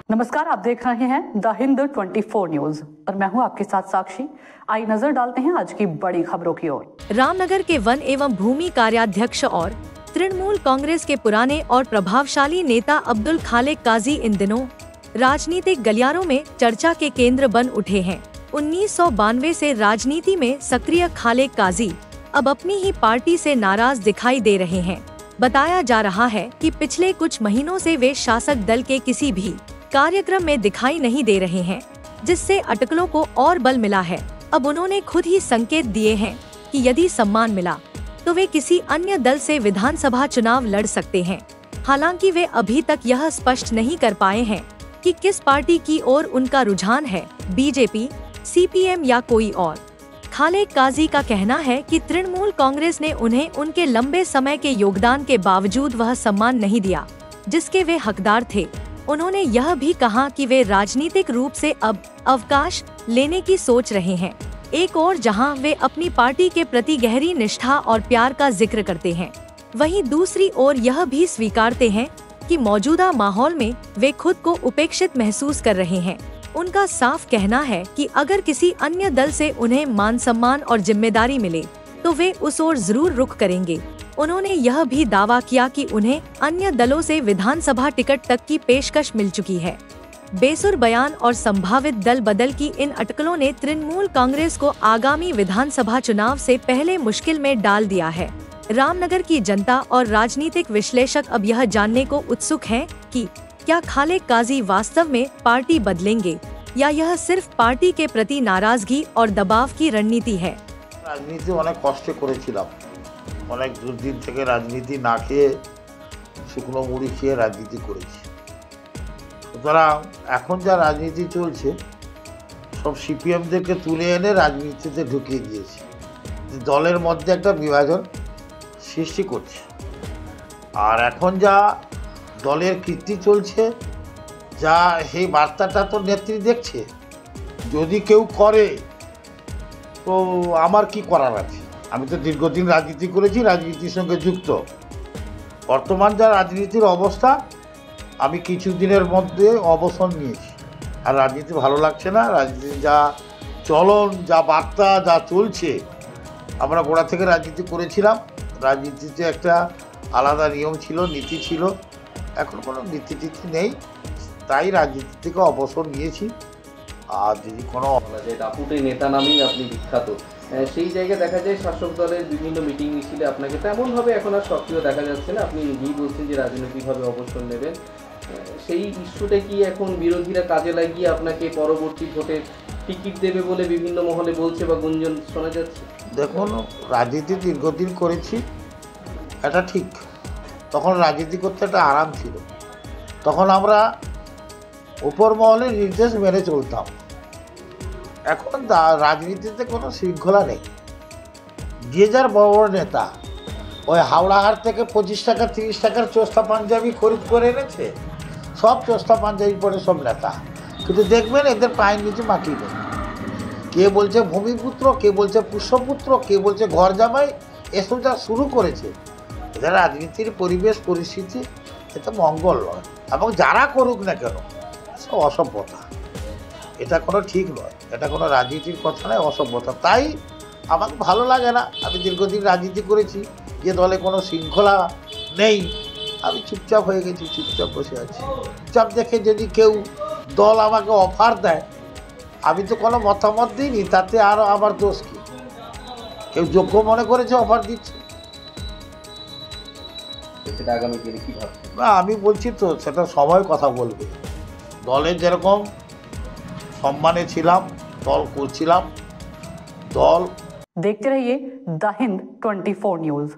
नमस्कार, आप देख रहे हैं द हिंद 24 न्यूज और मैं हूं आपके साथ साक्षी। आई नजर डालते हैं आज की बड़ी खबरों की ओर। रामनगर के वन एवं भूमि कार्याध्यक्ष और तृणमूल कांग्रेस के पुराने और प्रभावशाली नेता अब्दुल खालेक काजी इन दिनों राजनीतिक गलियारों में चर्चा के केंद्र बन उठे हैं। 1992 से राजनीति में सक्रिय खालेक काजी अब अपनी ही पार्टी से नाराज दिखाई दे रहे हैं। बताया जा रहा है कि पिछले कुछ महीनों से वे शासक दल के किसी भी कार्यक्रम में दिखाई नहीं दे रहे हैं, जिससे अटकलों को और बल मिला है। अब उन्होंने खुद ही संकेत दिए हैं कि यदि सम्मान मिला तो वे किसी अन्य दल से विधानसभा चुनाव लड़ सकते हैं। हालांकि वे अभी तक यह स्पष्ट नहीं कर पाए हैं कि किस पार्टी की ओर उनका रुझान है, बीजेपी, सीपीएम या कोई और। खालेक काजी का कहना है कि तृणमूल कांग्रेस ने उन्हें उनके लंबे समय के योगदान के बावजूद वह सम्मान नहीं दिया जिसके वे हकदार थे। उन्होंने यह भी कहा कि वे राजनीतिक रूप से अब अवकाश लेने की सोच रहे हैं। एक और जहां वे अपनी पार्टी के प्रति गहरी निष्ठा और प्यार का जिक्र करते हैं, वहीं दूसरी ओर यह भी स्वीकारते हैं कि मौजूदा माहौल में वे खुद को उपेक्षित महसूस कर रहे हैं। उनका साफ कहना है कि अगर किसी अन्य दल से उन्हें मान सम्मान और जिम्मेदारी मिले तो वे उस ओर जरूर रुख करेंगे। उन्होंने यह भी दावा किया कि उन्हें अन्य दलों से विधानसभा टिकट तक की पेशकश मिल चुकी है। बेसुर बयान और संभावित दल बदल की इन अटकलों ने तृणमूल कांग्रेस को आगामी विधानसभा चुनाव से पहले मुश्किल में डाल दिया है। रामनगर की जनता और राजनीतिक विश्लेषक अब यह जानने को उत्सुक हैं कि क्या खालेक काजी वास्तव में पार्टी बदलेंगे या यह सिर्फ पार्टी के प्रति नाराजगी और दबाव की रणनीति है। राजनीति অনেক কষ্টে করেছিলাম, অনেক দুর্দিন থেকে রাজনীতি না খেয়ে শুকনো মুড়ি খেয়ে রাজনীতি করেছি। সুতরাং এখন যা রাজনীতি চলছে সব সিপিএমদেরকে তুলে এনে রাজনীতিতে ঢুকিয়ে দিয়েছে, দলের মধ্যে একটা বিভাজন সৃষ্টি করছে। আর এখন যা দলের কীর্তি চলছে, যা সেই বার্তাটা তো নেত্রী দেখছে, যদি কেউ করে তো আমার কি করার আছে। আমি তো দীর্ঘদিন রাজনীতি করেছি, রাজনীতির সঙ্গে যুক্ত। বর্তমান যা রাজনীতির অবস্থা, আমি কিছুদিনের মধ্যে অবসর নিয়েছি। আর রাজনীতি ভালো লাগছে না। রাজনীতি যা চলন, যা বার্তা, যা চলছে, আমরা গোড়া থেকে রাজনীতি করেছিলাম। রাজনীতিতে একটা আলাদা নিয়ম ছিল, নীতি ছিল। এখন কোনো নীতি টিতি নেই, তাই রাজনীতি থেকে অবসর নিয়েছি। আর যদি কোনো দাপুটে নেতা নামেই আপনি বিখ্যাত, সেই জায়গায় দেখা যায় শাসক দলের বিভিন্ন মিটিং মিছিলে আপনাকে তেমনভাবে এখন আর সক্রিয় দেখা যাচ্ছে না। আপনি নিজেই বলছেন যে রাজনৈতিকভাবে অবসর নেবেন। সেই ইস্যুটা কি এখন বিরোধীরা কাজে লাগিয়ে আপনাকে পরবর্তী ভোটে টিকিট দেবে বলে বিভিন্ন মহলে বলছে বা গুঞ্জন শোনা যাচ্ছে? দেখুন, রাজনীতি দীর্ঘদিন করেছি, এটা ঠিক। তখন রাজনীতি করতে একটা আরাম ছিল। তখন আমরা উপর মহলের নির্দেশ মেনে চলতাম। এখন রাজনীতিতে কোনো শৃঙ্খলা নেই। যে যার বড় বড় নেতা ওই হাওড়াহাট থেকে 25 টাকা 30 টাকার চোস্তা পাঞ্জাবি খরিদ করে এনেছে, সব চোস্তা পাঞ্জাবি পরে সব নেতা। কিন্তু দেখবেন এদের পায়ের নিচে মাটি নেই। কে বলছে ভূমিপুত্র, কে বলছে পুষ্যপুত্র, কে বলছে ঘর জামাই, এসব যা শুরু করেছে, এদের রাজনীতির পরিবেশ পরিস্থিতি এটা মঙ্গল নয়। এবং যারা করুক না কেন, সব অসভ্যতা। এটা কোনো ঠিক নয়, এটা কোনো রাজনীতির কথা নয়, অসভ্যতা। তাই আমাকে ভালো লাগে না। আমি দীর্ঘদিন রাজনীতি করেছি, যে দলে কোনো শৃঙ্খলা নেই, আমি চুপচাপ হয়ে গেছি, চুপচাপ বসে আছি। চুপচাপ দেখে যদি কেউ দল আমাকে অফার দেয়, আমি তো কোনো মতামত দিইনি, তাতে আরও আমার দোষ কী? কেউ যোগ্য মনে করেছে অফার দিচ্ছে। না, আমি বলছি তো, সেটা সময় কথা বলবে। দলের যেরকম সম্মানে ছিলাম, দল করছিলাম, দল। देखते रहिए द हिंद 24 न्यूज।